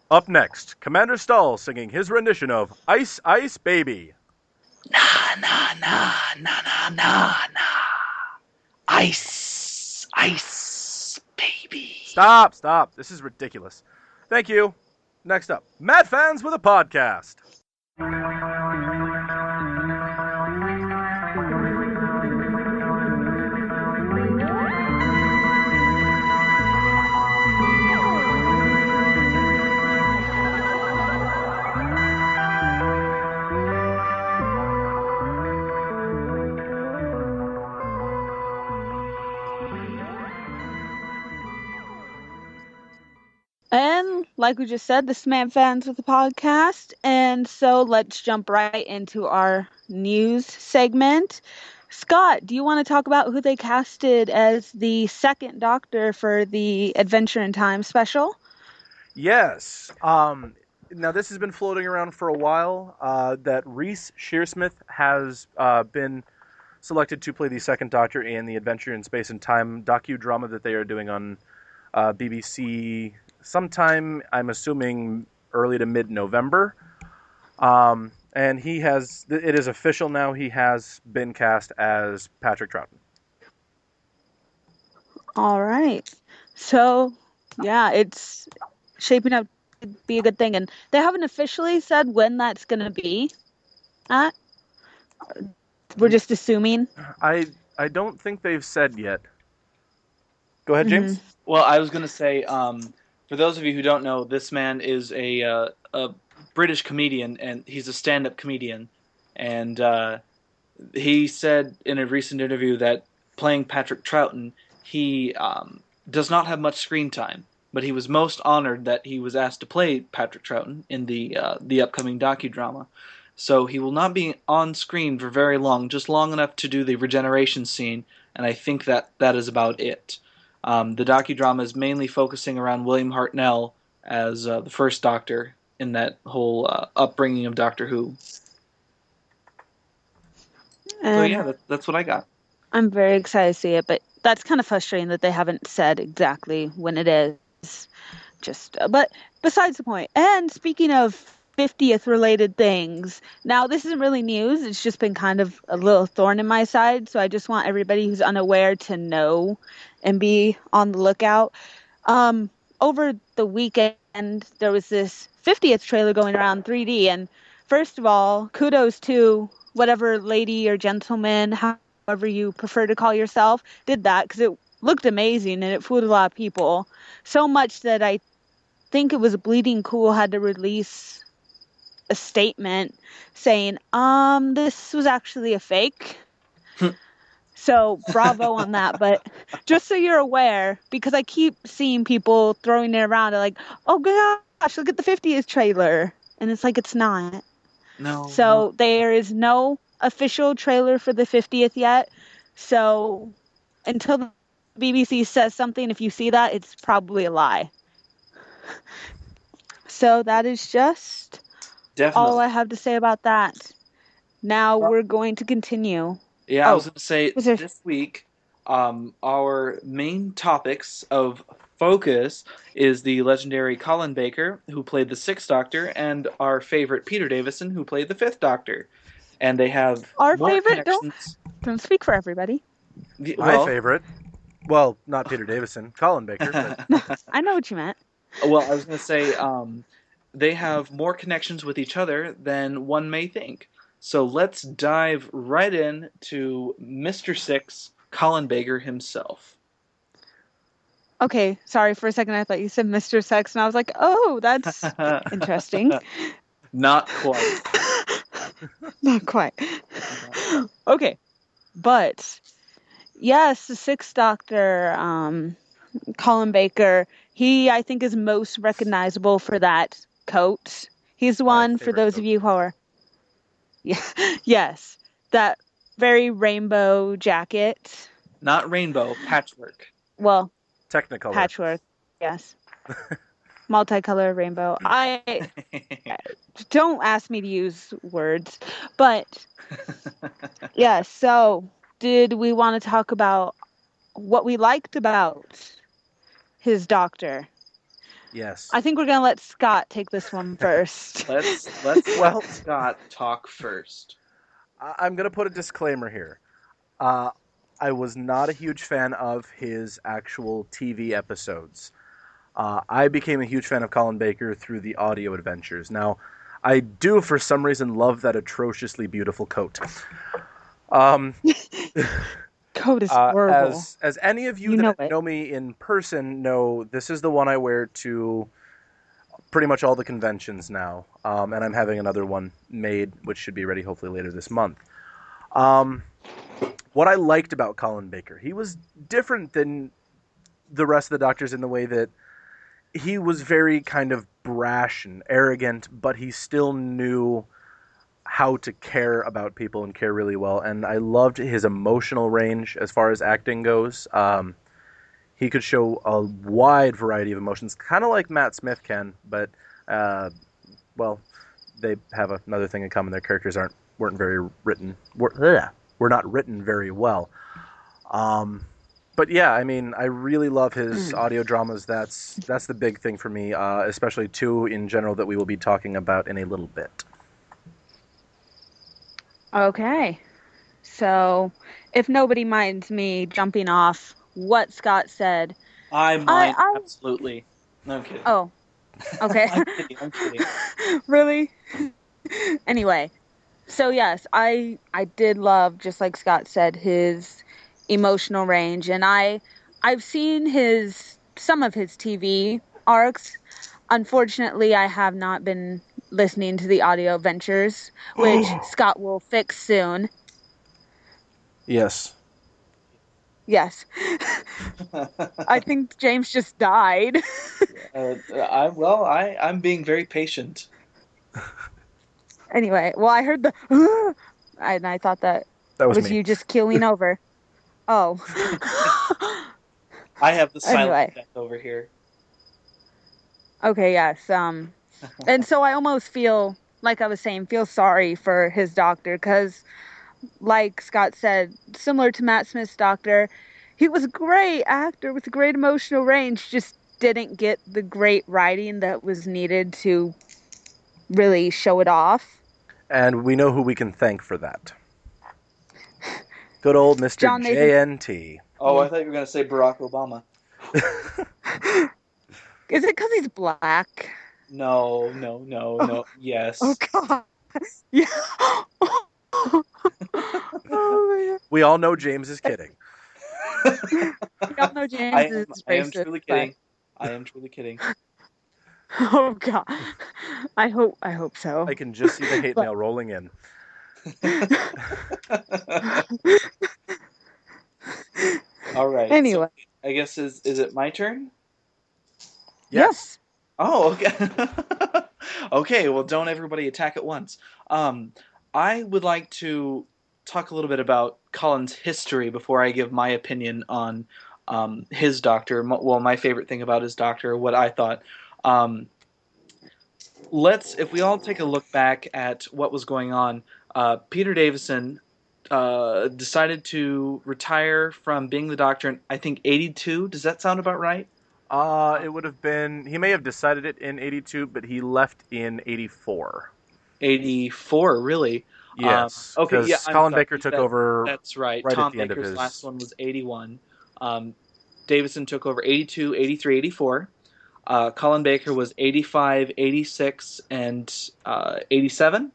Up next, Commander Stahl singing his rendition of Ice Ice Baby. Nah, nah, nah, nah, nah, nah, nah. Ice, ice, baby. Stop, stop. This is ridiculous. Thank you. Next up, Mad Fans with a Podcast. And like we just said, this man fans with the podcast. And so let's jump right into our news segment. Scott, do you want to talk about who they casted as the second Doctor for the Adventure in Time special? Yes. Now, this has been floating around for a while that Reese Shearsmith has been selected to play the second Doctor in the Adventure in Space and Time docudrama that they are doing on BBC sometime, I'm assuming, early to mid-November. And it is official now, he has been cast as Patrick Troughton. All right. So, yeah, it's shaping up to be a good thing. And they haven't officially said when that's going to be at. We're just assuming. I don't think they've said yet. Go ahead, Mm-hmm. James. Well, I was gonna say, for those of you who don't know, this man is a British comedian, and he's a stand-up comedian, and he said in a recent interview that playing Patrick Troughton, he does not have much screen time, but he was most honored that he was asked to play Patrick Troughton in the upcoming docudrama. So he will not be on screen for very long, just long enough to do the regeneration scene, and I think that is about it. The docudrama is mainly focusing around William Hartnell as the first Doctor in that whole upbringing of Doctor Who. So And yeah, that's what I got. I'm very excited to see it, but that's kind of frustrating that they haven't said exactly when it is. But besides the point. And speaking of 50th related things, now this isn't really news. It's just been kind of a little thorn in my side. So I just want everybody who's unaware to know and be on the lookout. Over the weekend, there was this 50th trailer going around 3D. And first of all, kudos to whatever lady or gentleman, however you prefer to call yourself, did that because it looked amazing and it fooled a lot of people. So much that I think it was Bleeding Cool had to release a statement saying, this was actually a fake. So bravo on that. But just so you're aware, because I keep seeing people throwing it around, they're like, oh gosh, look at the 50th trailer. And it's like, it's not. No, no. So there is no official trailer for the 50th yet. So until the BBC says something, if you see that, it's probably a lie. So that is just all Definitely. I have to say about that. Now we're going to continue. Yeah, I was Oh, going to say was there? this week, our main topics of focus is the legendary Colin Baker, who played the Sixth Doctor, and our favorite Peter Davison, who played the Fifth Doctor. And they have Our more favorite? connections. Don't speak for everybody. My Well, favorite. Well, not Peter Davison, Colin Baker, but I know what you meant. well, I was going to say they have more connections with each other than one may think. So let's dive right in to Mr. Six, Colin Baker himself. Okay, sorry for a second. I thought you said Mr. Sex, and I was like, oh, that's interesting. Not quite. Not quite. Okay, but yes, the Sixth Doctor, Colin Baker, he, I think, is most recognizable for that coat. He's the my one, for favorite those of coat. you who are, yeah, yes, that very rainbow jacket. Not rainbow, patchwork. Well, Technicolor. patchwork, yes. Multicolor rainbow. I don't ask me to use words, but yeah, so did we want to talk about what we liked about his doctor? Yes. I think we're gonna let Scott take this one first. Let's Well, let Scott talk first. I'm going to put a disclaimer here. Uh, I was not a huge fan of his actual TV episodes. I became a huge fan of Colin Baker through the audio adventures. Now, I do, for some reason, love that atrociously beautiful coat. Um, Code is horrible. as any of you You know that it. know me in person know, this is the one I wear to pretty much all the conventions now. And I'm having another one made, which should be ready hopefully later this month. Um, what I liked about Colin Baker, he was different than the rest of the doctors in the way that he was very kind of brash and arrogant, but he still knew how to care about people and care really well. And I loved his emotional range as far as acting goes. He could show a wide variety of emotions, kind of like Matt Smith can, but uh, well, they have another thing in common. Their characters weren't very written. Were not written very well. Um, but yeah, I mean, I really love his audio dramas. That's the big thing for me, especially two in general that we will be talking about in a little bit. Okay. So, if nobody minds me jumping off what Scott said, I I mind I absolutely. No, I'm kidding. oh, okay. I'm kidding. I'm kidding. Really? Anyway, so yes, I did love, just like Scott said, his emotional range, and I've seen his some of his TV arcs. Unfortunately, I have not been listening to the audio ventures, which Scott will fix soon. Yes. Yes. I think James just died. I'm being very patient. Anyway, well, I heard the and I thought that That was was me. you just keeling over. Oh. I have the silent Anyway, death over here. okay, yes. And so I almost feel like I was saying, feel sorry for his doctor because, like Scott said, similar to Matt Smith's doctor, he was a great actor with a great emotional range, just didn't get the great writing that was needed to really show it off. And we know who we can thank for that. Good old Mr. John Nathan. JNT. Oh, I thought you were going to say Barack Obama. Is it because he's black? No, no, no, Oh, no. oh Yes. God. Yeah. Oh my God. We all know James is kidding. We all know James is I am racist, truly but kidding. I am truly kidding. oh God. I hope so. I can just see the hate But mail rolling in. All right. So anyway, I guess is it my turn? Yes. yes. Oh, okay. Okay, well, don't everybody attack at once. Um, I would like to talk a little bit about Colin's history before I give my opinion on his doctor. Well, my favorite thing about his doctor, what I thought. Um, if we all take a look back at what was going on, Peter Davison decided to retire from being the doctor in, I think, 82. Does that sound about right? It would have been. He may have decided it in '82, but he left in '84. 84, really? Yes, Okay, yeah, because I'm Colin sorry. Baker took over That's right. right at Tom the end of Baker's last his. one was 81. Um, Davison took over 82, 83, 84. Colin Baker was 85, 86, and 87.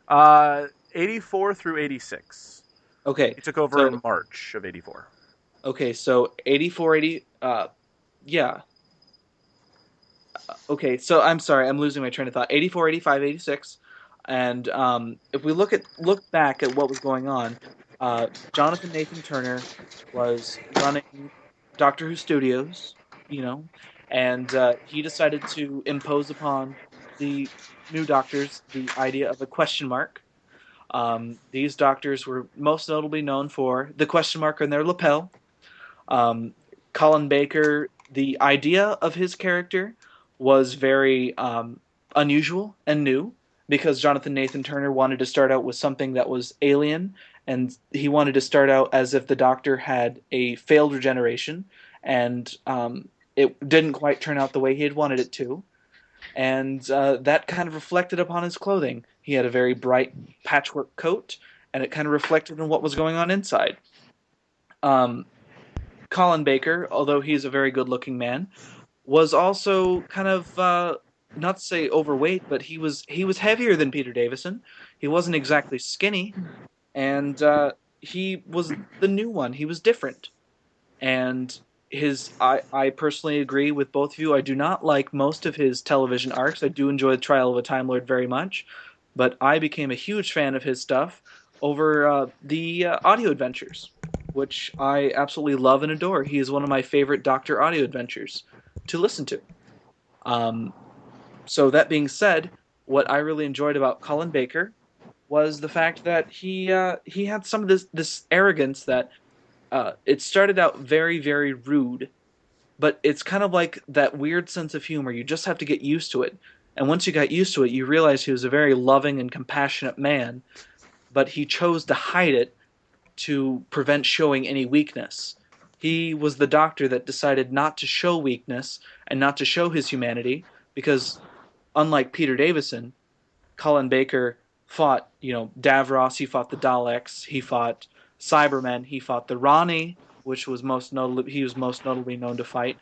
84 through 86. Okay, He took over so in March of '84. okay, so 84, 80. Yeah. Okay, so I'm sorry, I'm losing my train of thought. 84, 85, 86. And if we look back at what was going on, Jonathan Nathan Turner was running Doctor Who Studios, you know, and he decided to impose upon the new doctors the idea of a question mark. These doctors were most notably known for the question mark on their lapel. Um, Colin Baker, the idea of his character was very unusual and new because Jonathan Nathan Turner wanted to start out with something that was alien, and he wanted to start out as if the Doctor had a failed regeneration, and it didn't quite turn out the way he had wanted it to, and that kind of reflected upon his clothing. He had a very bright patchwork coat, and it kind of reflected on what was going on inside. Um, Colin Baker, although he's a very good-looking man, was also kind of not to say overweight, but he was heavier than Peter Davison. He wasn't exactly skinny, and he was the new one. He was different, and I personally agree with both of you. I do not like most of his television arcs. I do enjoy the Trial of a Time Lord very much, but I became a huge fan of his stuff over the audio adventures, which I absolutely love and adore. He is one of my favorite Doctor audio adventures to listen to. Um, so that being said, what I really enjoyed about Colin Baker was the fact that he had some of this arrogance that it started out very, very rude, but it's kind of like that weird sense of humor. You just have to get used to it. And once you got used to it, you realize he was a very loving and compassionate man, but he chose to hide it to prevent showing any weakness. He was the doctor that decided not to show weakness and not to show his humanity because, unlike Peter Davison, Colin Baker fought, Davros, he fought the Daleks, he fought Cybermen, he fought the Rani, which was he was most notably known to fight,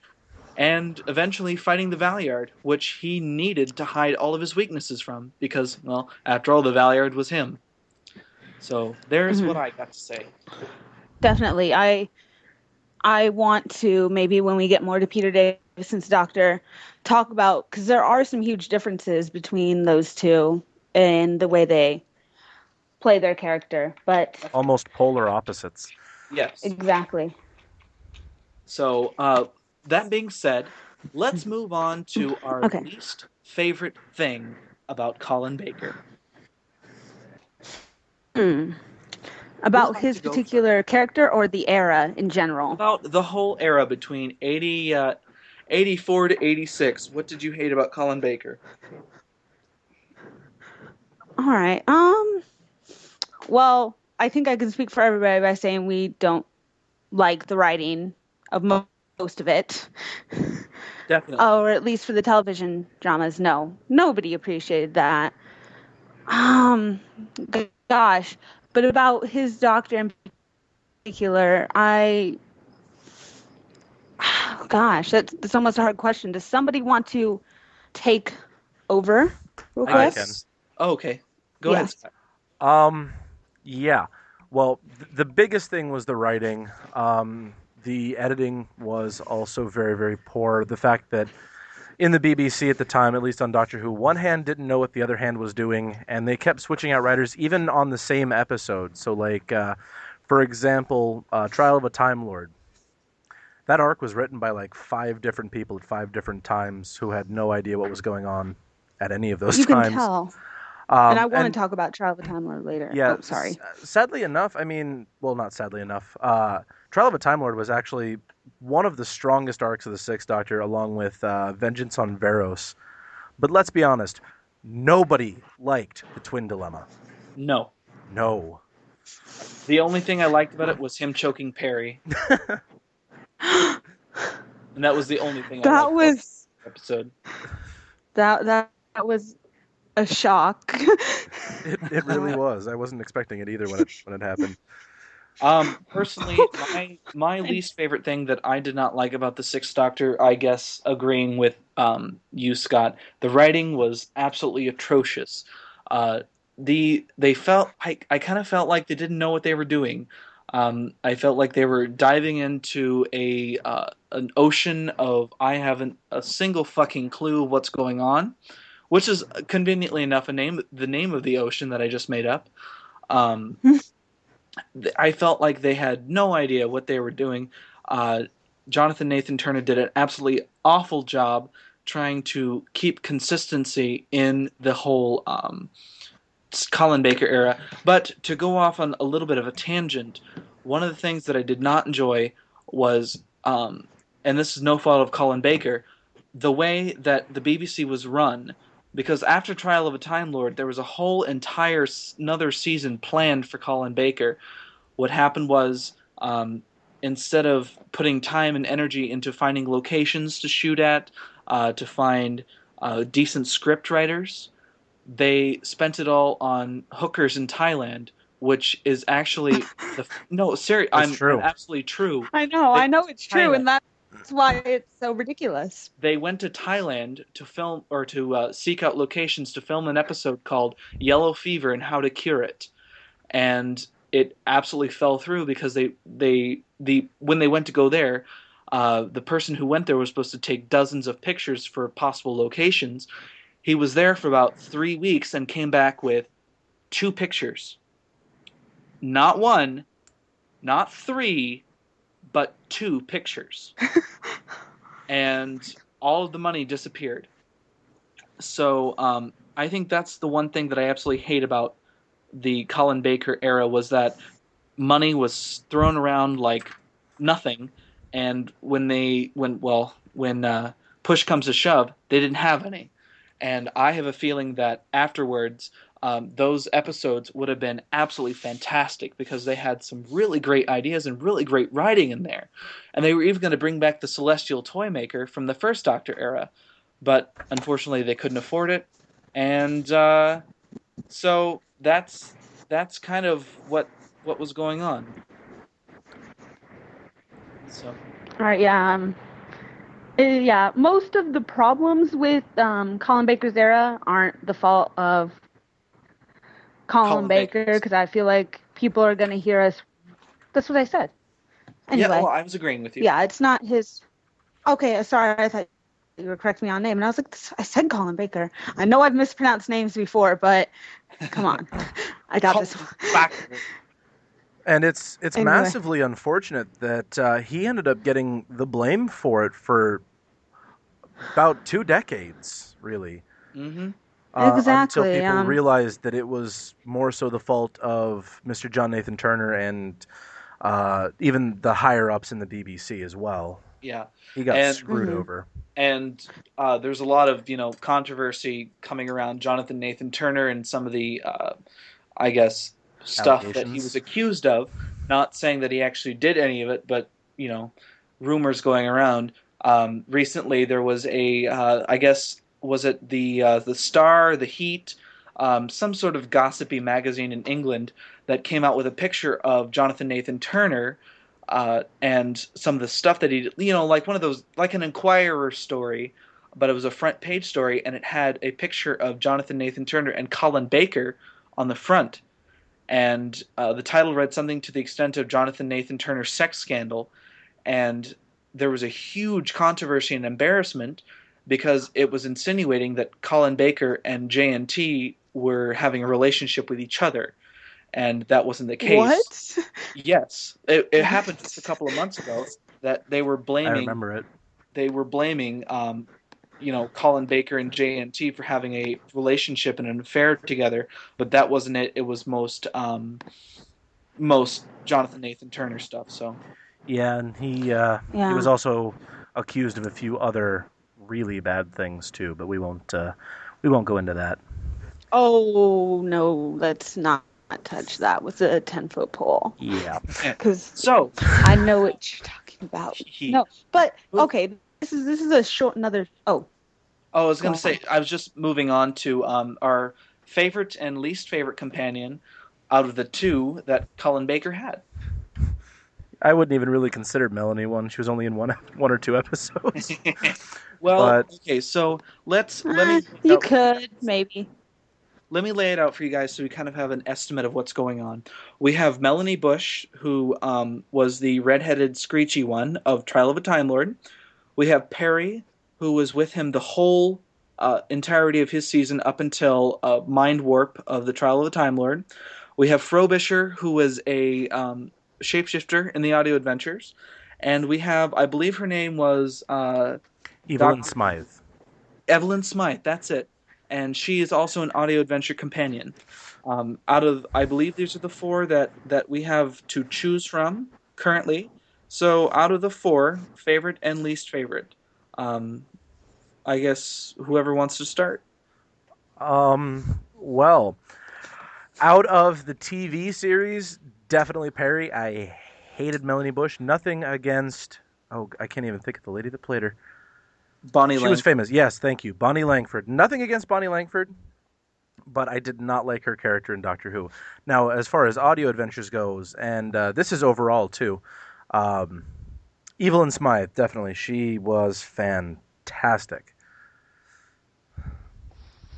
and eventually fighting the Valiard, which he needed to hide all of his weaknesses from, because, well, after all, the Valiard was him. So there's what I got to say. Definitely. I want to, maybe when we get more to Peter Davison's Doctor, talk about, because there are some huge differences between those two in the way they play their character, but Almost polar opposites. Yes. exactly. So that being said, let's move on to our Okay. least favorite thing about Colin Baker. About his particular character or the era in general? About the whole era between 84 to 86. What did you hate about Colin Baker? All right. Well, I think I can speak for everybody by saying we don't like the writing of most of it. Definitely. Or at least for the television dramas, no. Nobody appreciated that. Gosh. But about his Doctor in particular, gosh, that's almost a hard question. Does somebody want to take over real quick? I can. Oh, okay. Go ahead, Scott. Yeah. Well, the biggest thing was the writing. The editing was also very, very poor. The fact that in the BBC at the time, at least on Doctor Who, one hand didn't know what the other hand was doing, and they kept switching out writers even on the same episode. So, like, for example, Trial of a Time Lord. That arc was written by like 5 different people at 5 different times who had no idea what was going on at any of those You times. can tell. And I want to talk about Trial of a Time Lord later. Yeah, oh, sorry. Sadly enough, not sadly enough, Trial of a Time Lord was actually one of the strongest arcs of the Sixth Doctor, along with Vengeance on Varos. But let's be honest, nobody liked the Twin Dilemma. No. The only thing I liked about it was him choking Perry. And that was the only thing I liked about this episode. That was a shock. It really was. I wasn't expecting it either when it happened. Personally, my least favorite thing that I did not like about the Sixth Doctor, I guess agreeing with you, Scott, the writing was absolutely atrocious. I kind of felt like they didn't know what they were doing. I felt like they were diving into an ocean of I haven't a single fucking clue what's going on, which is conveniently enough the name of the ocean that I just made up. I felt like they had no idea what they were doing. Jonathan Nathan Turner did an absolutely awful job trying to keep consistency in the whole Colin Baker era. But to go off on a little bit of a tangent, one of the things that I did not enjoy was, and this is no fault of Colin Baker, the way that the BBC was run. Because after Trial of a Time Lord, there was a whole another season planned for Colin Baker. What happened was instead of putting time and energy into finding locations to shoot at, to find decent script writers, they spent it all on hookers in Thailand, which is actually the no, serious. It's I'm true. absolutely true. I They know it's true, Thailand. and that's why it's so ridiculous. They went to Thailand to film or to seek out locations to film an episode called Yellow Fever and How to Cure It, and it absolutely fell through because the when they went to go there, the person who went there was supposed to take dozens of pictures for possible locations. He was there for about 3 weeks and came back with two pictures, not one, not three, but two pictures, and all of the money disappeared. So I think that's the one thing that I absolutely hate about the Colin Baker era was that money was thrown around like nothing, and when push comes to shove, they didn't have any. And I have a feeling that afterwards, those episodes would have been absolutely fantastic because they had some really great ideas and really great writing in there. And they were even going to bring back the Celestial Toymaker from the first Doctor era, but unfortunately they couldn't afford it. And so that's kind of what was going on. So All right, yeah. Yeah, most of the problems with Colin Baker's era aren't the fault of Colin Colin Baker, Baker. because I feel like people are going to hear us. That's what I said. Yeah, well, Anyway, I was agreeing with you. yeah, it's not his. Okay, sorry, I thought you were correcting me on name, and I was like, I said Colin Baker. I know I've mispronounced names before, but come on, I got this. And it's Anyway. massively unfortunate that he ended up getting the blame for it for about 2 decades, really. Mm-hmm. Exactly. Until people realized that it was more so the fault of Mr. John Nathan Turner and even the higher ups in the BBC as well. Yeah, He got and screwed over. and there's a lot of controversy coming around Jonathan Nathan Turner and some of the I guess stuff that he was accused of. Not saying that he actually did any of it, but rumors going around. Recently, there was a I guess was it the Star, the Heat, some sort of gossipy magazine in England that came out with a picture of Jonathan Nathan Turner. And some of the stuff that he, like one of those, like an Inquirer story, but it was a front page story, and it had a picture of Jonathan Nathan Turner and Colin Baker on the front. And the title read something to the extent of Jonathan Nathan Turner's sex scandal. And there was a huge controversy and embarrassment because it was insinuating that Colin Baker and JNT were having a relationship with each other. And that wasn't the case. What? Yes, it happened just a couple of months ago that they were blaming. I remember it. They were blaming, Colin Baker and JNT for having a relationship and an affair together, but that wasn't it. It was most Jonathan Nathan Turner stuff. So yeah, and he was also accused of a few other really bad things too, but we won't go into that. Oh no, let's not touch that with a 10-foot pole. Yeah. Because so I know what you're talking about. No, but okay, this is a short another. Oh, I was going to say I was just moving on to our favorite and least favorite companion out of the two that Colin Baker had. I wouldn't even really consider Melanie one. She was only in one or two episodes. Well, okay, so let me. You could maybe. Let me lay it out for you guys so we kind of have an estimate of what's going on. We have Melanie Bush, who was the redheaded screechy one of Trial of a Time Lord. We have Perry, who was with him the whole entirety of his season up until Mind Warp of the Trial of a Time Lord. We have Frobisher, who was a shapeshifter in the Audio Adventures. And we have, I believe her name was... Evelyn Smythe. Evelyn Smythe, that's it. And she is also an audio adventure companion. Out of, I believe these are the four that we have to choose from currently. So out of the four, favorite and least favorite. I guess whoever wants to start. Well, out of the TV series, definitely Perry. I hated Melanie Bush. Nothing against. Oh, I can't even think of the lady that played her. Bonnie She Lang. was famous. Yes, thank you. Bonnie Langford. Nothing against Bonnie Langford, but I did not like her character in Doctor Who. Now, as far as audio adventures goes, and this is overall too, um, Evelyn Smythe, definitely. She was fantastic.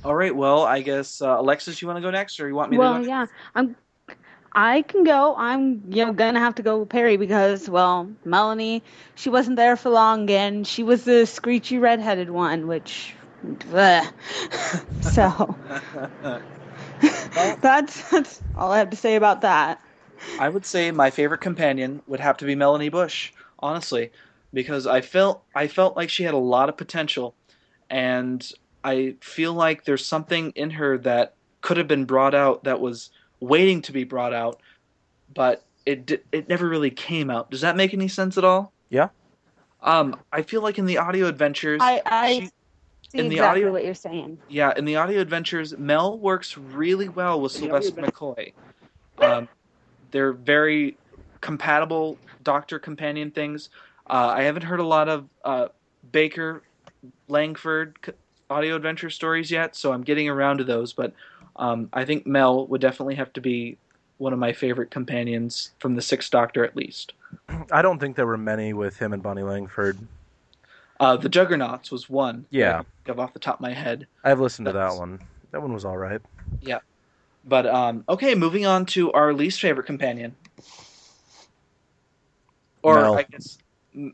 All right, well, I guess Alexis, you want to go next, or you want me to go Well, next? yeah, I can go. I'm, gonna have to go with Perry because, well, Melanie, she wasn't there for long, and she was the screechy redheaded one, which, bleh. So Well, that's all I have to say about that. I would say my favorite companion would have to be Melanie Bush, honestly, because I felt like she had a lot of potential, and I feel like there's something in her that could have been brought out that was waiting to be brought out, but it never really came out. Does that make any sense at all? Yeah. I feel like in the audio adventures, I she see in the exactly audio what you're saying. yeah, in the audio adventures, Mel works really well with Sylvester McCoy. Um, they're very compatible doctor companion things. I haven't heard a lot of Baker Langford audio adventure stories yet, so I'm getting around to those. But I think Mel would definitely have to be one of my favorite companions from the Sixth Doctor, at least. I don't think there were many with him and Bonnie Langford. The Juggernauts was one that I Yeah, can think of off the top of my head. I've listened to that That's one. That one was all right. yeah. But okay, moving on to our least favorite companion, or Mel. I guess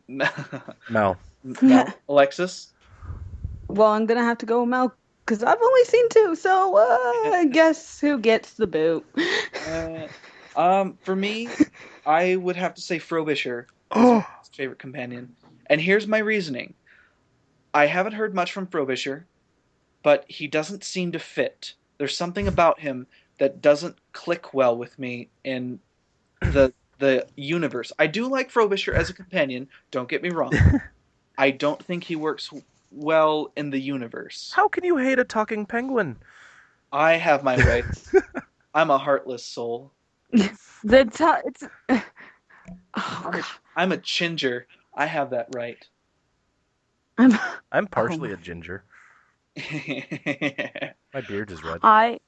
Mel. Mel, Alexis. Well, I'm gonna have to go with Mel because I've only seen two, so I guess who gets the boot? Uh, for me, I would have to say Frobisher is my Oh, favorite companion, and here's my reasoning. I haven't heard much from Frobisher, but he doesn't seem to fit. There's something about him that doesn't click well with me in the universe. I do like Frobisher as a companion. Don't get me wrong. I don't think he works well in the universe. how can you hate a talking penguin? I have my way. I'm a heartless soul. It's oh I'm a, god, I'm a chinger. I have that right. I'm I'm oh partially my. a ginger. My beard is red. I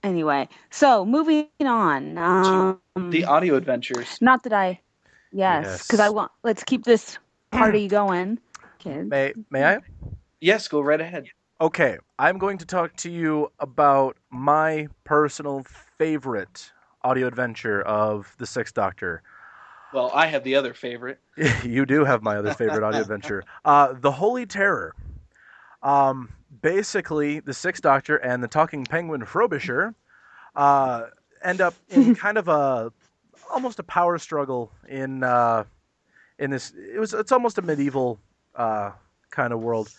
anyway. So moving on. To the audio adventures. Not that I yes, because I Yes. want. Let's keep this party going, kids. May I? Yes, go right ahead. Okay, I'm going to talk to you about my personal favorite audio adventure of the Sixth Doctor. Well, I have the other favorite. You do have my other favorite audio adventure, The Holy Terror. Basically, the Sixth Doctor and the talking penguin Frobisher uh, end up in kind of a almost a power struggle in this. It's almost a medieval kind of world.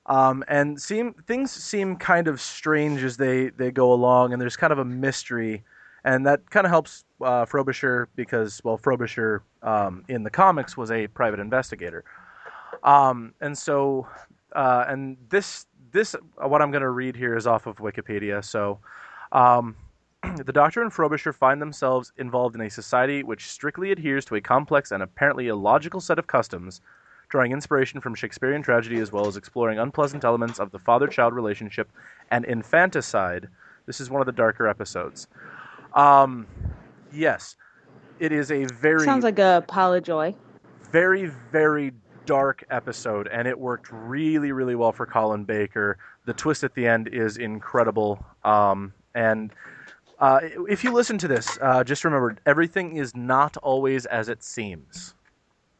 And things seem kind of strange as they go along, and there's kind of a mystery, and that kind of helps Frobisher because, well, Frobisher in the comics was a private investigator, and so and this what I'm going to read here is off of Wikipedia. So, um, the Doctor and Frobisher find themselves involved in a society which strictly adheres to a complex and apparently illogical set of customs, drawing inspiration from Shakespearean tragedy as well as exploring unpleasant elements of the father-child relationship and infanticide. This is one of the darker episodes. Um, yes, it is a very, Sounds like a pile of joy. very, very dark episode, and it worked really, really well for Colin Baker. The twist at the end is incredible. And if you listen to this, just remember everything is not always as it seems.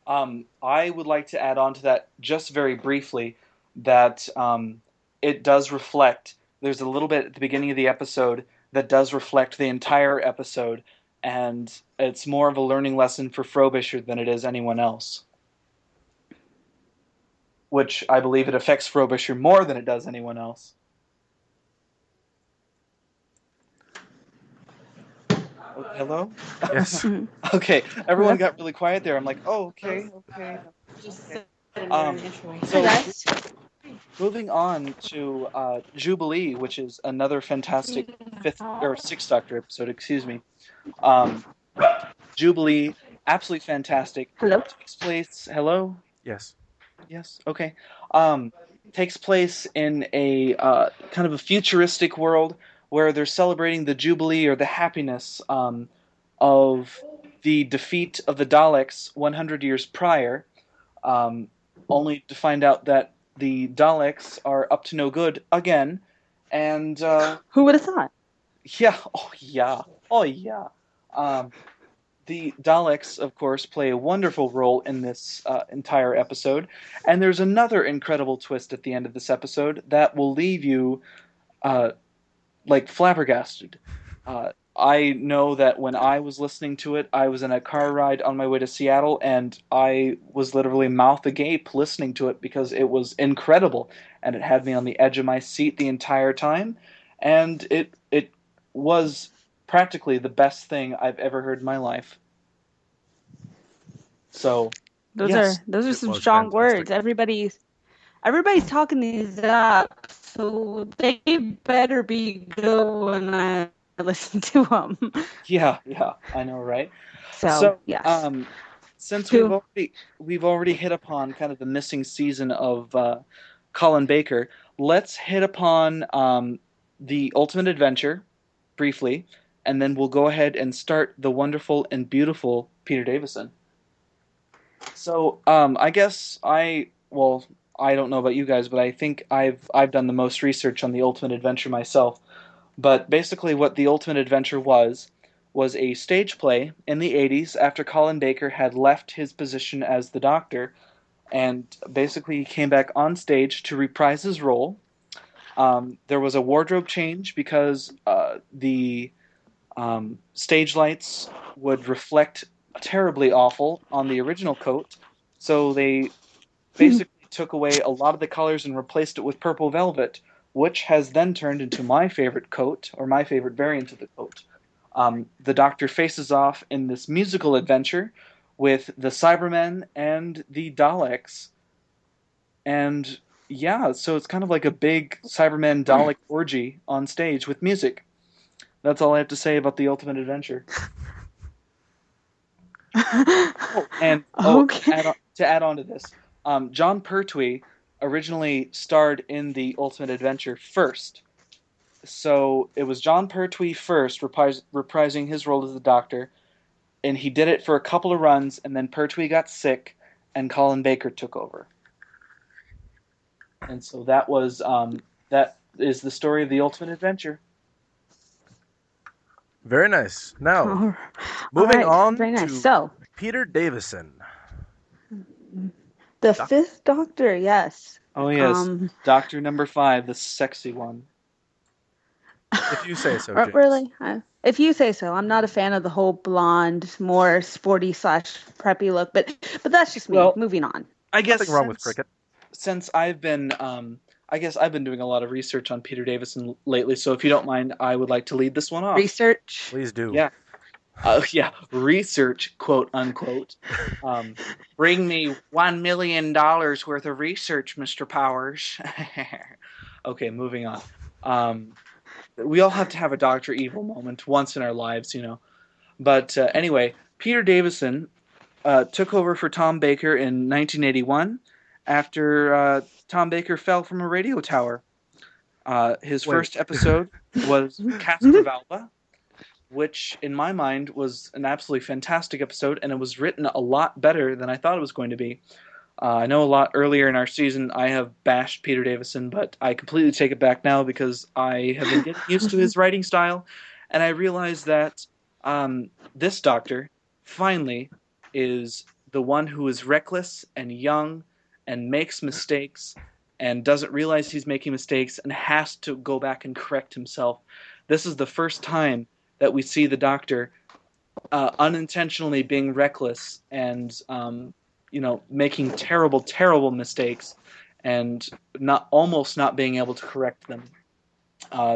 I would like to add on to that just very briefly that it does reflect. There's a little bit at the beginning of the episode that does reflect the entire episode, and it's more of a learning lesson for Frobisher than it is anyone else. Which I believe it affects Frobisher more than it does anyone else. Oh, hello? Yes. Okay, everyone Hello? got really quiet there. I'm like, oh, okay, okay, Just okay. sitting there Um, initially. Hi so guys. moving on to Jubilee, which is another fantastic fifth or sixth Doctor episode. Excuse me. Um, Jubilee, absolutely fantastic. Hello? Takes place. Hello. Yes. Yes. Okay. Um, Takes place in a kind of a futuristic world where they're celebrating the jubilee or the happiness of the defeat of the Daleks 100 years prior, um, only to find out that the Daleks are up to no good again. And Who would have thought? yeah, oh yeah, oh yeah. Um, the Daleks, of course, play a wonderful role in this entire episode, and there's another incredible twist at the end of this episode that will leave you uh, like flabbergasted. I know that when I was listening to it, I was in a car ride on my way to Seattle, and I was literally mouth agape listening to it because it was incredible, and it had me on the edge of my seat the entire time, and it was practically the best thing I've ever heard in my life. So, Those are yes, those are It some was strong fantastic. words. Everybody's talking these up, so they better be good when I listen to them. yeah, I know, right? So, So, yes. since Who? we've already hit upon kind of the missing season of Colin Baker, let's hit upon the Ultimate Adventure briefly, and then we'll go ahead and start the wonderful and beautiful Peter Davison. So, I guess well, I don't know about you guys, but I think I've done the most research on the Ultimate Adventure myself. But basically, what the Ultimate Adventure was a stage play in the 80s after Colin Baker had left his position as the Doctor, and basically he came back on stage to reprise his role. There was a wardrobe change because the stage lights would reflect terribly awful on the original coat, so they basically took away a lot of the colors and replaced it with purple velvet, which has then turned into my favorite coat, or my favorite variant of the coat. The Doctor faces off in this musical adventure with the Cybermen and the Daleks, and yeah, so it's kind of like a big Cybermen Dalek orgy on stage with music. That's all I have to say about the Ultimate Adventure. Oh, and Okay. to add on to this, John Pertwee originally starred in the Ultimate Adventure first. So it was John Pertwee first reprising his role as the Doctor, and he did it for a couple of runs, and then Pertwee got sick, and Colin Baker took over. And so that is the story of the Ultimate Adventure. Very nice. Now, All moving right. on Very nice. to So, Peter Davison. the Doc- fifth Doctor, yes. Oh yes, Um, Doctor Number 5, the sexy one. If you say so, or James. really, if you say so. I'm not a fan of the whole blonde, more sporty slash preppy look, but that's just me. Well, Moving on. I guess Nothing wrong with cricket. since I've been I guess I've been doing a lot of research on Peter Davison lately, so if you don't mind, I would like to lead this one off. Research. Please do. Yeah. Yeah, research, quote unquote. Um, Bring me $1 million worth of research, Mr. Powers. Okay, moving on. Um, we all have to have a Doctor Evil moment once in our lives, you know. But anyway, Peter Davison took over for Tom Baker in 1981 after Tom Baker fell from a radio tower. His Wait. first episode was Casper Valva, which in my mind was an absolutely fantastic episode, and it was written a lot better than I thought it was going to be. I know a lot earlier in our season I have bashed Peter Davison, but I completely take it back now because I have been getting used to his writing style, and I realize that this Doctor finally is the one who is reckless and young and makes mistakes and doesn't realize he's making mistakes and has to go back and correct himself. This is the first time that we see the Doctor unintentionally being reckless and making terrible, terrible mistakes and not almost not being able to correct them.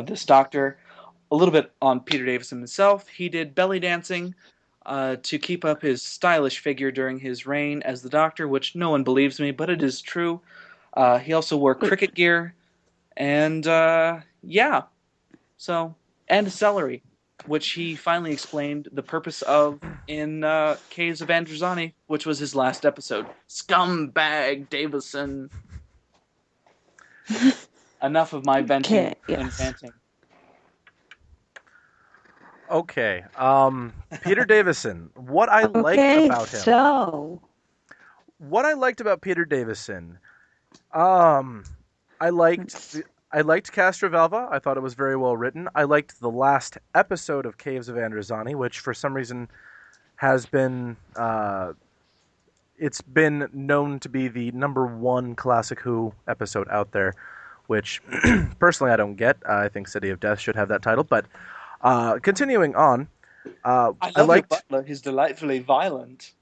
This Doctor, a little bit on Peter Davison himself, he did belly dancing to keep up his stylish figure during his reign as the Doctor, which no one believes me, but it is true. He also wore cricket gear, and yeah, so and celery. which he finally explained the purpose of in Caves of Androzani, which was his last episode. Scumbag Davison. Enough of my venting Okay, and yes. ranting. Okay. Peter Davison. What I liked Okay, about him. so What I liked about Peter Davison. Um, I liked let's- I liked Castrovalva. I thought it was very well written. I liked the last episode of Caves of Androzani, which for some reason has been it's been known to be the number one Classic Who episode out there, which personally I don't get. I think City of Death should have that title. But continuing on, I I love your liked. butler. He's delightfully violent.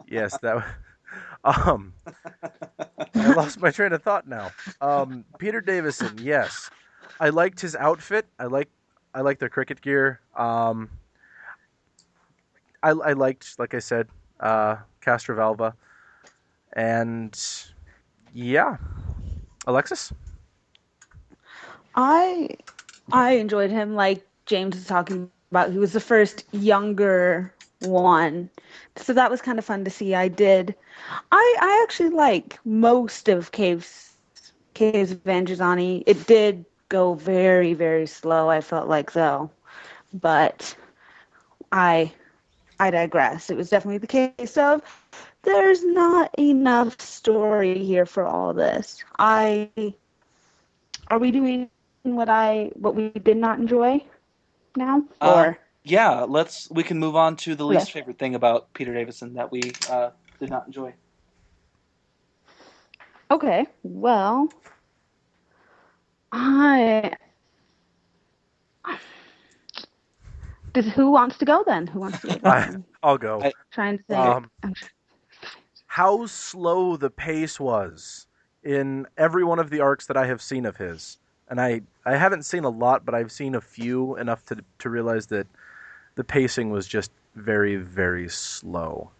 Yes, that. Um, I lost my train of thought now. Peter Davison, yes, I liked his outfit. I like their cricket gear. I liked, like I said, Castrovalva, and yeah, Alexis. I I enjoyed him like James was talking about. He was the first younger one. So that was kind of fun to see. I actually like most of Caves of Androzani. It did go very, very slow, I felt like though. But I I digress. It was definitely the case of there's not enough story here for all this. I Are we doing what we did not enjoy now? Um, Or yeah, we can move on to the okay. least favorite thing about Peter Davison that we did not enjoy. Okay. Well, I who wants to go then? Who wants to go? I I'll go. I Trying to think. okay. Um, how slow the pace was in every one of the arcs that I have seen of his, and I haven't seen a lot, but I've seen a few enough to realize that the pacing was just very, very slow.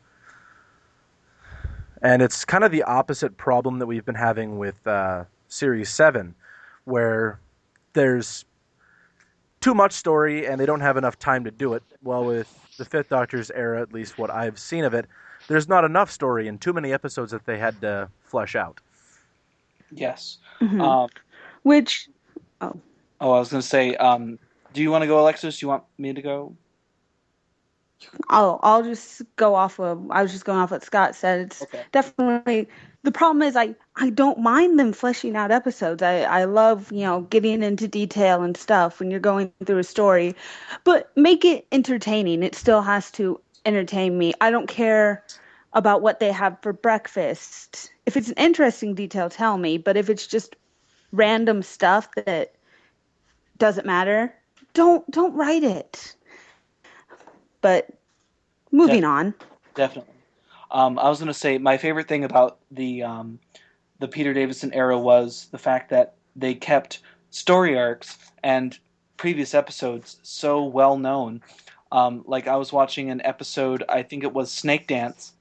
And it's kind of the opposite problem that we've been having with Series 7, where there's too much story and they don't have enough time to do it. Well, with the Fifth Doctor's era, at least what I've seen of it, there's not enough story and too many episodes that they had to flesh out. Yes. Hmm. Um, Which oh I was going to say, do you want to go, Alexis? Do you want me to go? I'll just go off of I was just going off what Scott said. It's Okay. definitely the problem is I don't mind them fleshing out episodes. I love, getting into detail and stuff when you're going through a story. But make it entertaining. It still has to entertain me. I don't care about what they have for breakfast. If it's an interesting detail, tell me. But if it's just random stuff that doesn't matter, don't write it. But moving Def- on. Definitely. I was going to say my favorite thing about the Peter Davison era was the fact that they kept story arcs and previous episodes so well known. Like I was watching an episode, I think it was Snake Dance,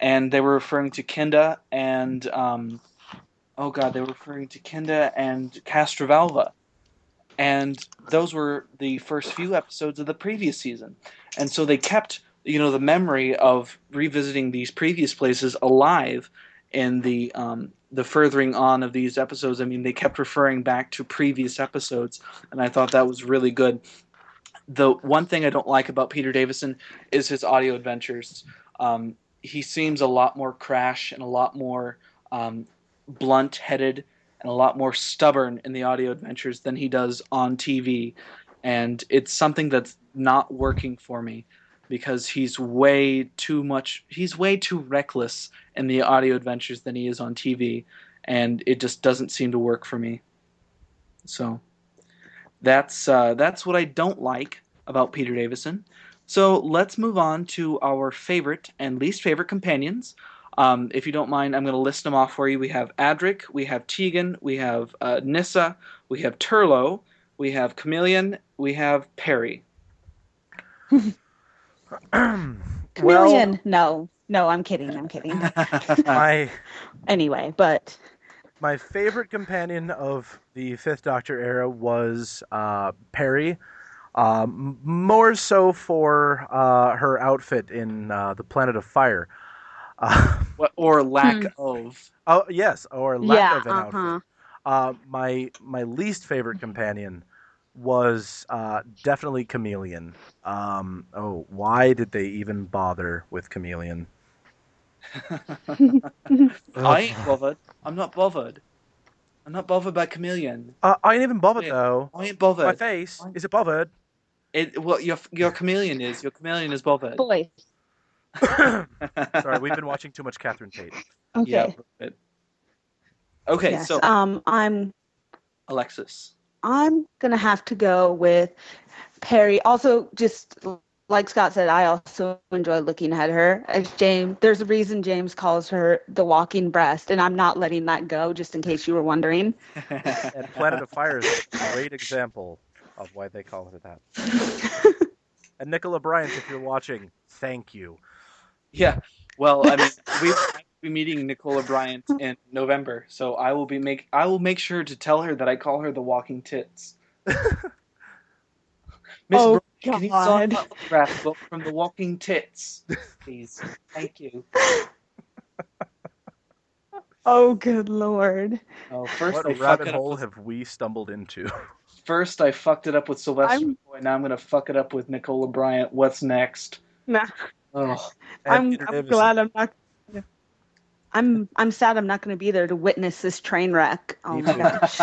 and they were referring to Kinda and oh god, they were referring to Kinda and Castrovalva, and those were the first few episodes of the previous season, and so they kept the memory of revisiting these previous places alive in the furthering on of these episodes. I mean, they kept referring back to previous episodes, and I thought that was really good. The one thing I don't like about Peter Davison is his audio adventures. He seems a lot more crash and a lot more blunt-headed and a lot more stubborn in the audio adventures than he does on TV, and it's something that's not working for me because he's way too much. He's way too reckless in the audio adventures than he is on TV, and it just doesn't seem to work for me. So that's what I don't like about Peter Davison. So let's move on to our favorite and least favorite companions. If you don't mind, I'm going to list them off for you. We have Adric, we have Tegan, we have Nissa, we have Turlo, we have Chameleon, we have Perry. Well, Chameleon. No, no, I'm kidding. I'm kidding. my Anyway, but my favorite companion of the Fifth Doctor era was Perry. More so for her outfit in the Planet of Fire. Or lack Hmm. of. Oh yes, or lack Yeah, of an outfit. uh-huh. My least favorite companion was definitely Chameleon. Why did they even bother with Chameleon? I Ugh. ain't bothered. I'm not bothered. I'm not bothered by Chameleon. I ain't even bothered Yeah, though. I ain't My bothered. face is it bothered? What your chameleon is? Your chameleon is bothered. Boy. Sorry, we've been watching too much Catherine Tate. Yeah. Okay. But, okay, Yes. so Alexis. I'm gonna have to go with Perry. Also, just like Scott said, I also enjoy looking at her. As James, there's a reason James calls her the walking breast, and I'm not letting that go, just in case you were wondering. And Planet of Fire is a great example of why they call it that. And Nicola Bryant, if you're watching, thank you. Yeah. Well, I mean, I will be meeting Nicola Bryant in November, so I will make sure to tell her that I call her the walking tits. Miss Oh Bryant, can you sign God. my autograph book from the walking tits, please? Thank you. Oh, good Lord. Oh, first What I fuck rabbit it up hole with have we stumbled into? first I fucked it up with Sylvester I'm McCoy. Now I'm gonna fuck it up with Nicola Bryant. What's next? nah, Oh. And Peter I'm Davison. glad I'm not. I'm sad I'm not going to be there to witness this train wreck. Oh Me my too. gosh.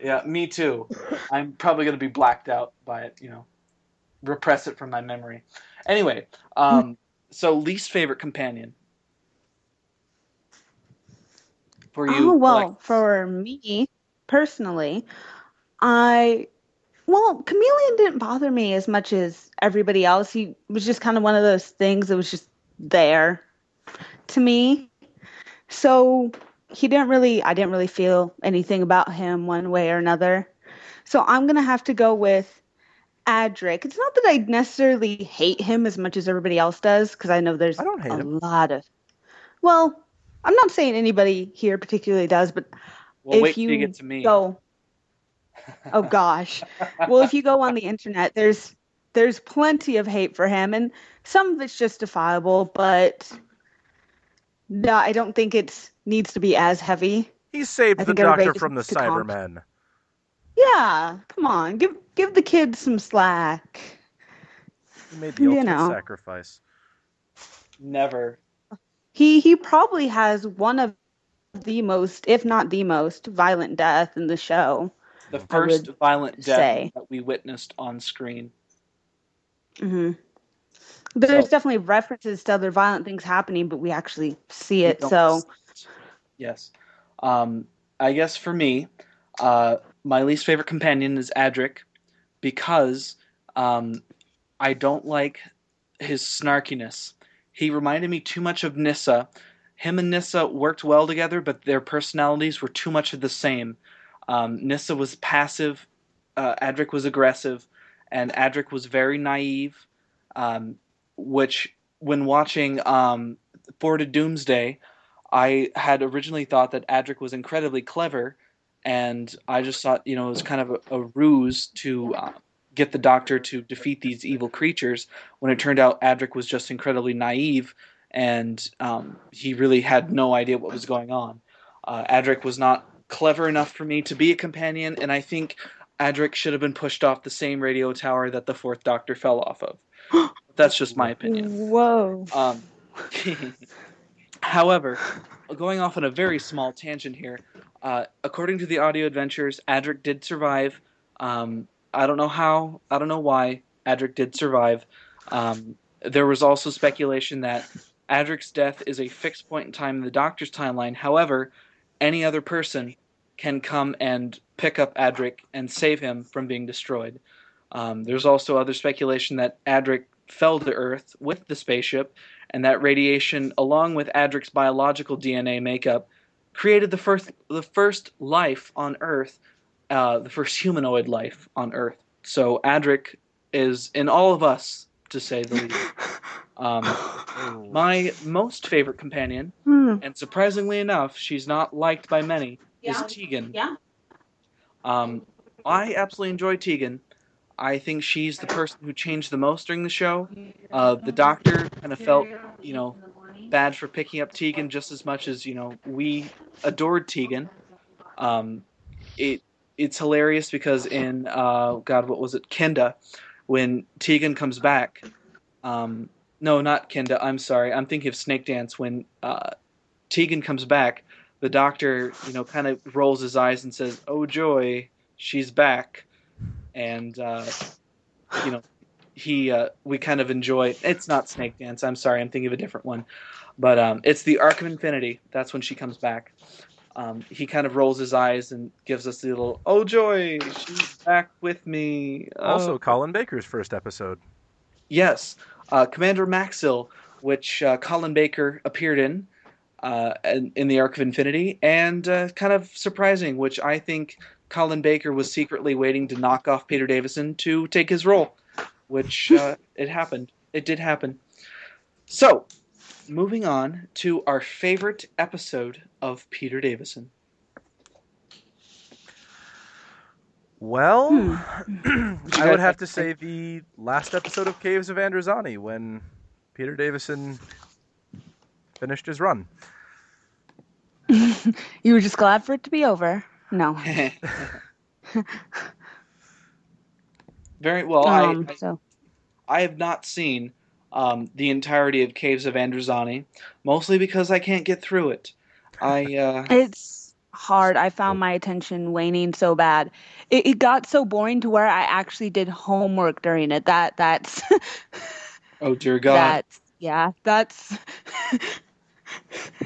Yeah, me too. I'm probably gonna be blacked out by it. Repress it from my memory. Anyway, so least favorite companion for Oh you, well, Alexis. for me personally, I well, Chameleon didn't bother me as much as everybody else. He was just kind of one of those things that was just there to me. So I didn't really feel anything about him one way or another. So I'm gonna have to go with Adric. It's not that I necessarily hate him as much as everybody else does, because I know I there's don't hate a him. lot of, well, I'm not saying anybody here particularly does, but Well, if wait till you get you to me. go, oh gosh, well, if you go on the internet, there's plenty of hate for him, and some of it's justifiable, but no, I don't think it needs to be as heavy. He saved I the think everybody Doctor just from the needs to calm. Cybermen. Yeah, come on, give the kids some slack. He made the You ultimate know, sacrifice. Never. he probably has one of the most, if not the most, violent death in the show, The I first would violent death say. that we witnessed on screen. Hmm. So There's definitely references to other violent things happening, but we actually see we it. don't. So, Yes. Um, I guess for me, my least favorite companion is Adric because um, I don't like his snarkiness. He reminded me too much of Nissa. Him and Nissa worked well together, but their personalities were too much of the same. Nissa was passive, Adric was aggressive, and Adric was very naive, um, which, when watching Ford of Doomsday, I had originally thought that Adric was incredibly clever, and I just thought, it was kind of a ruse to get the Doctor to defeat these evil creatures. When it turned out Adric was just incredibly naive, and he really had no idea what was going on. Adric was not clever enough for me to be a companion, and I think Adric should have been pushed off the same radio tower that the Fourth Doctor fell off of. That's just my opinion. whoa. Um, However, going off on a very small tangent here, according to the audio adventures, Adric did survive. I don't know how, I don't know why Adric did survive. There was also speculation that Adric's death is a fixed point in time in the Doctor's timeline. However, any other person can come and pick up Adric and save him from being destroyed. There's also other speculation that Adric fell to Earth with the spaceship, and that radiation, along with Adric's biological DNA makeup, created the first life on Earth, the first humanoid life on Earth. So Adric is in all of us, to say the least. Oh. My most favorite companion, Hmm. and surprisingly enough, she's not liked by many, is Yeah. Tegan. Yeah. Um, I absolutely enjoy Tegan. I think she's the person who changed the most during the show. The Doctor kind of felt, bad for picking up Tegan just as much as we adored Tegan. Um, it it's hilarious because in God, what was it, Kenda, when Tegan comes back. No, not Kenda. I'm sorry. I'm thinking of Snake Dance when Tegan comes back. The Doctor, kind of rolls his eyes and says, "Oh joy, she's back," and you know, we kind of enjoy. It's not Snake Dance. I'm sorry. I'm thinking of a different one, but it's the Arc of Infinity. That's when she comes back. He kind of rolls his eyes and gives us the little, "Oh joy, she's back with me." Also, Colin Baker's first episode. Yes, Commander Maxil, which Colin Baker appeared in the Arc of Infinity, and kind of surprising, which I think Colin Baker was secretly waiting to knock off Peter Davison to take his role, which it happened. It did happen. So, moving on to our favorite episode of Peter Davison. Well, you I guys would have have to to say the last episode of Caves of Androzani when Peter Davison finished his run. You were just glad for it to be over. No. Very well. So I have not seen the entirety of Caves of Androzani, mostly because I can't get through it. it's hard. I found my attention waning so bad. It got so boring to where I actually did homework during it. That's Oh dear God. that's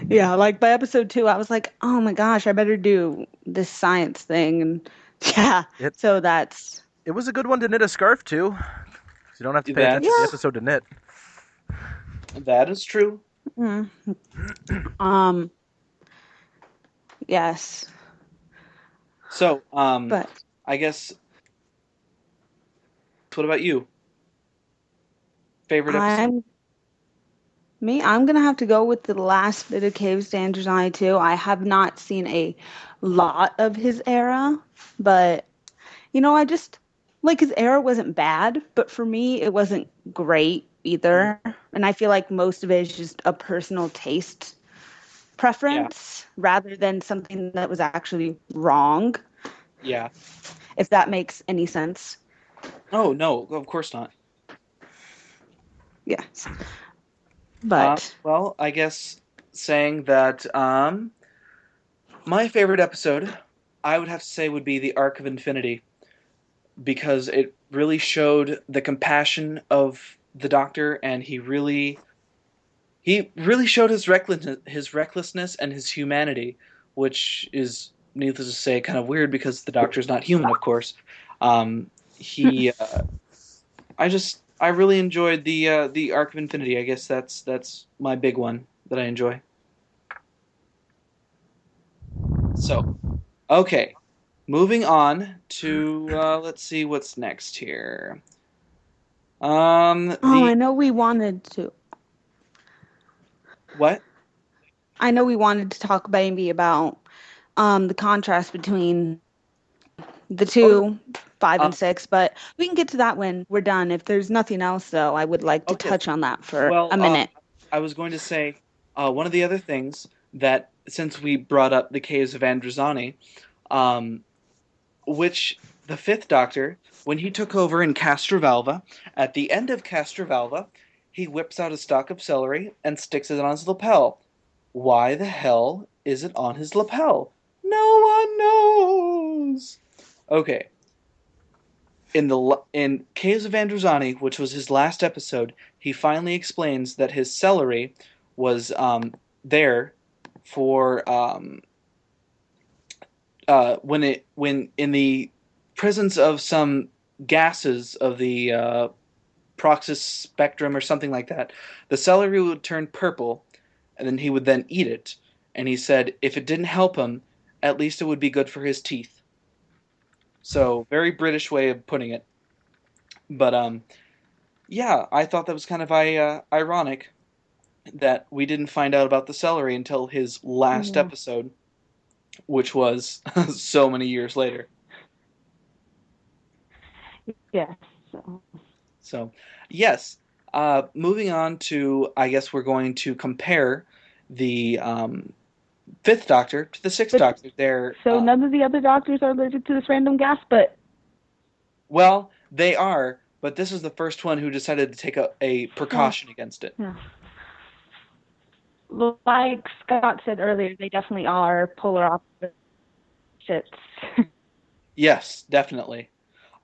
yeah, like by episode 2 I was like, oh my gosh, I better do this science thing, and so that's It was a good one to knit a scarf to. 'Cause you don't have to pay attention to the episode to knit. That is true. Yes. So, But I guess. What about you? Favorite episode? I'm gonna have to go with the last bit of Caves to Androzani too. I have not seen a lot of his era, but I just like his era wasn't bad, but for me it wasn't great either. And I feel like most of it is just a personal taste preference rather than something that was actually wrong. Yeah. If that makes any sense. Oh no, of course not. Yes. But well, I guess saying that my favorite episode, I would have to say, would be the Arc of Infinity, because it really showed the compassion of the Doctor, and he really showed his recklessness and his humanity, which is, needless to say, kind of weird because the Doctor's not human, of course. He, I really enjoyed the Arc of Infinity. I guess that's my big one that I enjoy. So, okay, moving on to let's see what's next here. I know we wanted to. What? I know we wanted to talk maybe about the contrast between the two, 5 and 6, but we can get to that when we're done. If there's nothing else, though, I would like to touch on that for a minute. I was going to say one of the other things that, since we brought up the Caves of Androzani, which the Fifth Doctor, when he took over in Castrovalva, at the end of Castrovalva, he whips out a stalk of celery and sticks it on his lapel. Why the hell is it on his lapel? No one knows. Okay. In Caves of Androzani, which was his last episode, he finally explains that his celery was there for when in the presence of some gases of the Proxus spectrum or something like that, the celery would turn purple, and then he would then eat it. And he said if it didn't help him, at least it would be good for his teeth. So, very British way of putting it. But, I thought that was kind of ironic that we didn't find out about the celery until his last episode, which was so many years later. Yes. So. So, yes. Moving on to, I guess we're going to compare the Fifth Doctor to the Sixth But Doctor. They're so none of the other doctors are allergic to this random gas, but well, they are, but this is the first one who decided to take a well, precaution against it. yeah. Like Scott said earlier, they definitely are polar opposites. Yes, definitely.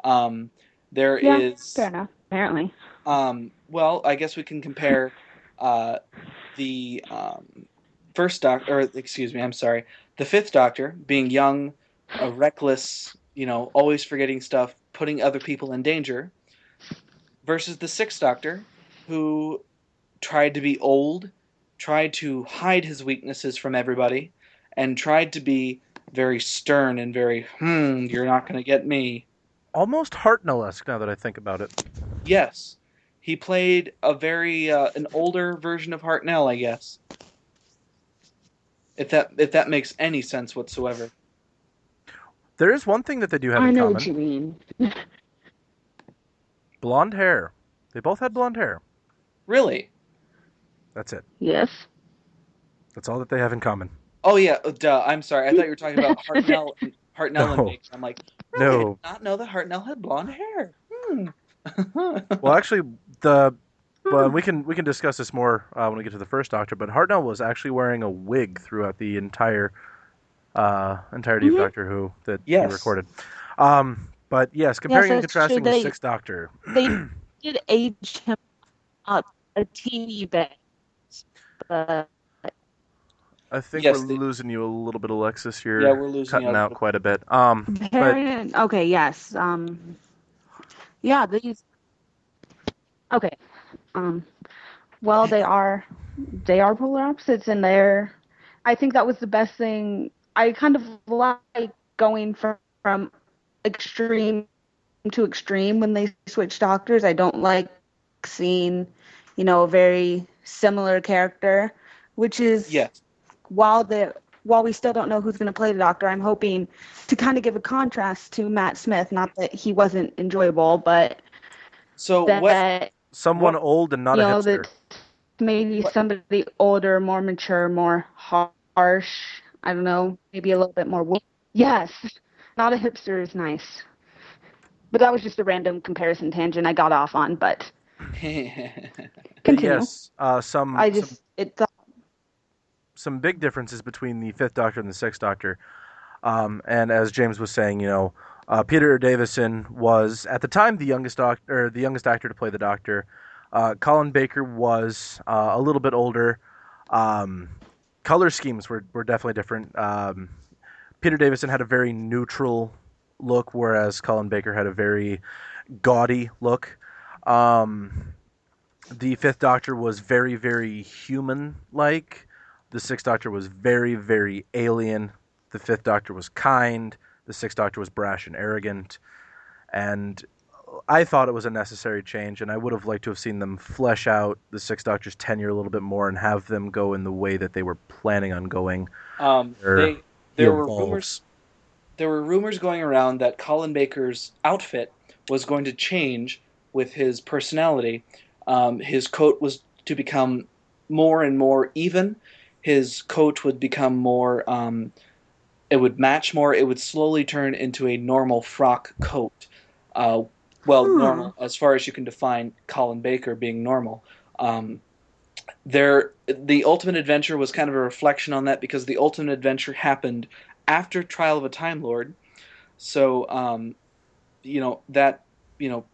Um, there Yeah, fair is, enough. Apparently. well, I guess we can compare uh, the first Doctor, or excuse me, I'm sorry, the Fifth Doctor being young, reckless, always forgetting stuff, putting other people in danger, versus the Sixth Doctor, who tried to be old, tried to hide his weaknesses from everybody, and tried to be very stern and very, you're not going to get me. Almost Hartnell-esque now that I think about it. Yes, he played a very an older version of Hartnell, I guess. If that makes any sense whatsoever. There is one thing that they do have I in know what common: you mean. blonde hair. They both had blonde hair. Really? That's it. Yes. That's all that they have in common. Oh yeah, duh. I'm sorry. I thought you were talking about Hartnell and No, Baker. I'm like, really? I did no. not know that Hartnell had blonde hair. Hmm. Well, actually, the but we can discuss this more when we get to the first Doctor. But Hartnell was actually wearing a wig throughout the entirety of Hmm. Doctor Who that he Yes. recorded. But yes, Yes, comparing and that's true. contrasting the Sixth Doctor, They did age him up a teeny bit, but I think we're Yes. losing you a little bit, Alexis. Yeah, You're we're losing you a cutting out little bit. quite a bit. But very okay. Yes. Yeah. These. Okay. Um. Well, they are polar opposites, and they're. I think that was the best thing. I kind of like going from extreme to extreme when they switch doctors. I don't like seeing, a very similar character, which is Yes. while the while we still don't know who's going to play the doctor, I'm hoping to kind of give a contrast to Matt Smith. Not that he wasn't enjoyable, but So that someone what old and not a hipster. that maybe what somebody older, more mature, more harsh. I don't know, maybe a little bit more. Yes, not a hipster is nice. But that was just a random comparison tangent I got off on. But But continue. yes, I just it some big differences between the Fifth Doctor and the Sixth Doctor. And as James was saying, Peter Davison was at the time the youngest actor to play the Doctor. Colin Baker was a little bit older. Um, Color schemes were definitely different. Peter Davison had a very neutral look, whereas Colin Baker had a very gaudy look. Um, the Fifth Doctor was very, very human-like. The Sixth Doctor was very, very alien. The Fifth Doctor was kind. The Sixth Doctor was brash and arrogant. And I thought it was a necessary change, and I would have liked to have seen them flesh out the Sixth Doctor's tenure a little bit more and have them go in the way that they were planning on going. Where they he there were rumors evolves. there were rumors going around that Colin Baker's outfit was going to change with his personality. His coat was to become more and more even. His coat would become more. It would match more. It would slowly turn into a normal frock coat. Uh, well, huh. normal as far as you can define Colin Baker being normal. Um, the Ultimate Adventure was kind of a reflection on that because the Ultimate Adventure happened after Trial of a Time Lord. So, that you know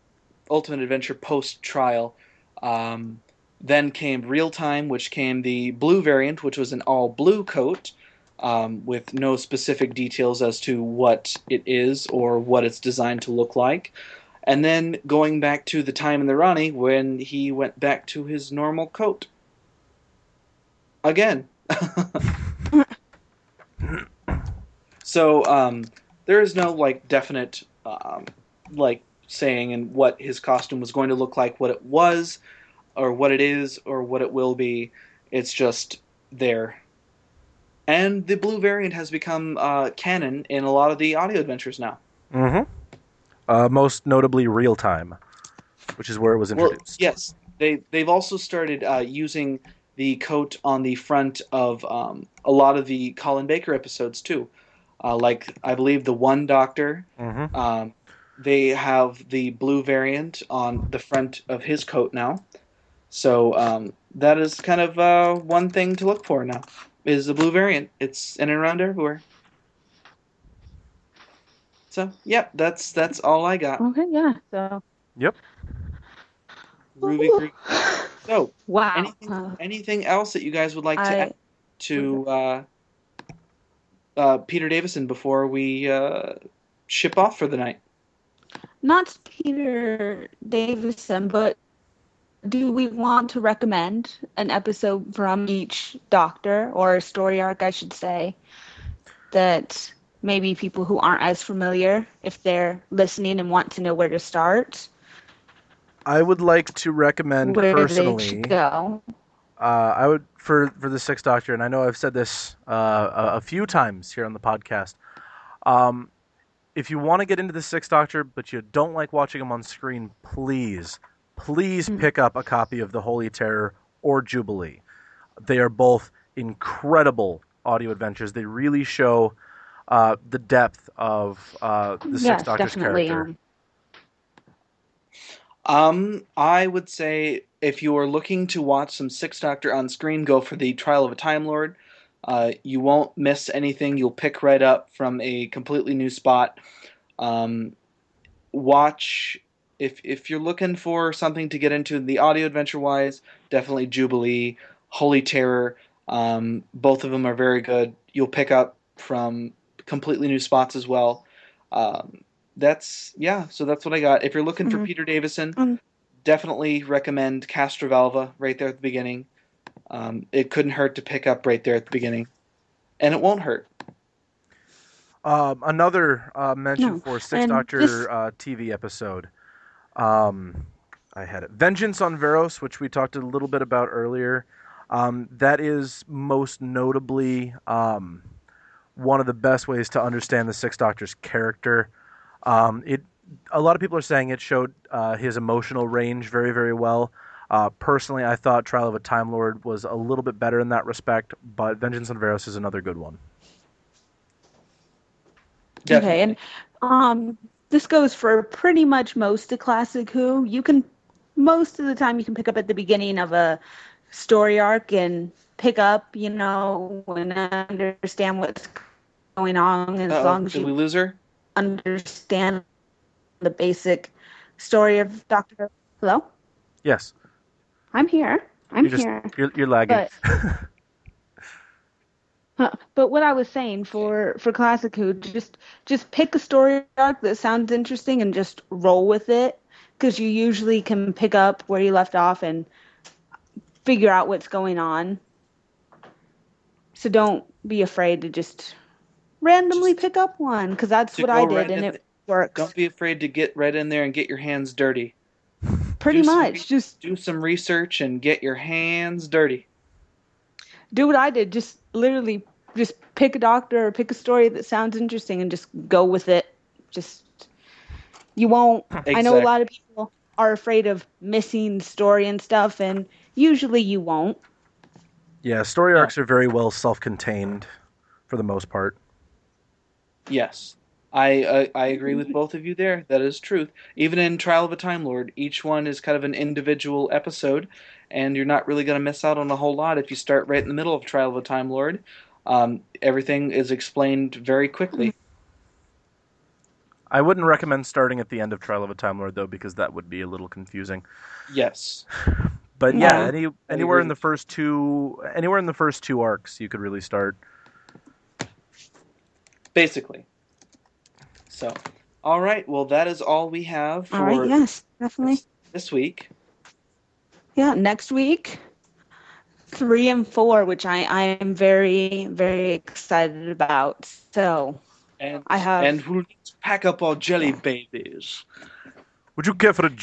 Ultimate Adventure post trial. Um, then came Real Time, which came the blue variant, which was an all blue coat with no specific details as to what it is or what it's designed to look like. And then going back to the time in the Rani when he went back to his normal coat again. So there is no like definite like saying and what his costume was going to look like, what it was, or what it is, or what it will be. It's just there. And the blue variant has become canon in a lot of the audio adventures now. Mm-hmm. Most notably, Real Time, which is where it was Well, introduced. yes, they've also started using the coat on the front of a lot of the Colin Baker episodes too. Like I believe the One Doctor, Mm-hmm. they have the blue variant on the front of his coat now. So that is kind of one thing to look for now. Is the blue variant? It's in and around everywhere. So yep, that's all I got. Okay, yeah. So, Yep. Groovy, groovy. So wow. anything else that you guys would like to add I to Peter Davison before we ship off for the night? not Peter Davison, but do we want to recommend an episode from each Doctor or a story arc, I should say, that maybe people who aren't as familiar, if they're listening and want to know where to start, I would like to recommend where they should personally. go? I would for the Sixth Doctor, and I know I've said this a few times here on the podcast. Um, if you want to get into the Sixth Doctor, but you don't like watching him on screen, please pick up a copy of The Holy Terror or Jubilee. They are both incredible audio adventures. They really show the depth of the Sixth Yes, Doctor's definitely. character. I would say if you are looking to watch some Sixth Doctor on screen, go for the Trial of a Time Lord. You won't miss anything. You'll pick right up from a completely new spot. Um, watch if you're looking for something to get into the audio adventure wise, definitely Jubilee, Holy Terror. Both of them are very good. You'll pick up from completely new spots as well. That's yeah. So that's what I got. If you're looking for Mhm. Peter Davison, definitely recommend Castrovalva right there at the beginning. It couldn't hurt to pick up right there at the beginning, and it won't hurt. Another mention No, for Sixth and this Doctor TV episode. Um, I had it. Vengeance on Veros, which we talked a little bit about earlier. That is most notably one of the best ways to understand the Sixth Doctor's character. It a lot of people are saying it showed his emotional range very, very well. Personally, I thought Trial of a Time Lord was a little bit better in that respect, but Vengeance on Veros is another good one. okay, Definitely. and this goes for pretty much most of Classic Who. You can most of the time you can pick up at the beginning of a story arc and pick up, and understand what's going on as Uh-oh, long as did you we lose her? understand the basic story of Doctor Who. Hello? Yes, I'm here. I'm you're just here. you're lagging. But but what I was saying for Classic Who, just pick a story arc that sounds interesting and just roll with it, because you usually can pick up where you left off and figure out what's going on. So don't be afraid to just randomly Just pick up one, because that's to what I go did right and in. it works Don't be afraid to get right in there and get your hands dirty. pretty Do some much. Just do some research and get your hands dirty. do what I did. Just literally just pick a doctor or pick a story that sounds interesting and just go with it. Just you won't. I know a Exactly. lot of people are afraid of missing story and stuff, and usually you won't. Yeah, story No. arcs are very well self-contained for the most part. Yes. I agree with both of you there. That is truth. Even in Trial of a Time Lord, each one is kind of an individual episode, and you're not really going to miss out on a whole lot if you start right in the middle of Trial of a Time Lord. Everything is explained very quickly. I wouldn't recommend starting at the end of Trial of a Time Lord though, because that would be a little confusing. Yes, But yeah, Yeah. I anywhere in agree. the first two arcs, you could really start. Basically. So, all right. Well, that is all we have All right. for Yes, definitely. this week. Yeah. Next week, 3 and 4, which I am very very excited about. So And I have we'll need to pack up our jelly yeah. babies. Would you care for a